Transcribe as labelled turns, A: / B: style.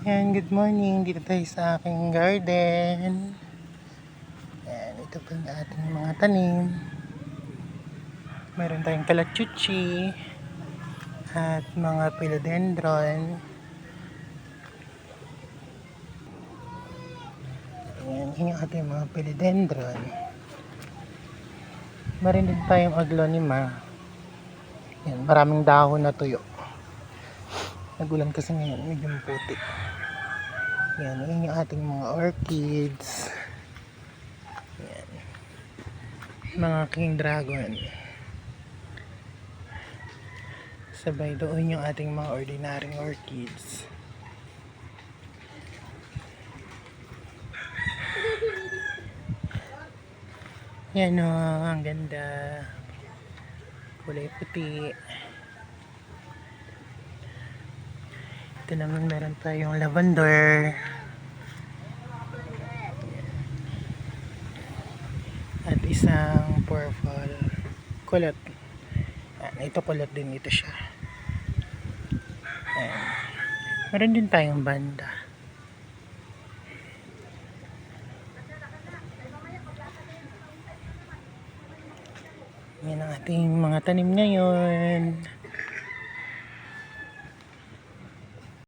A: Yan, good morning. Dito tayo sa aking garden. Yan, ito po yung ating mga tanim. Meron tayong kalachuchi at mga philodendron. Yan, yun yung ating mga philodendron. Meron din tayong aglonema. Yan, maraming dahon na tuyo. Nagulan kasi ngayon, medyo puti. Yan, yun yung ating mga orchids. Yan. Mga king dragon. Sabay doon yung ating mga ordinaryong orchids. Yan o, ang ganda. Kulay puti. Ito naman meron tayong lavender. At isang purple. Kulot. Ito kulot din ito siya. Ayan. Meron din tayong banda. Yan ang ating mga tanim ngayon.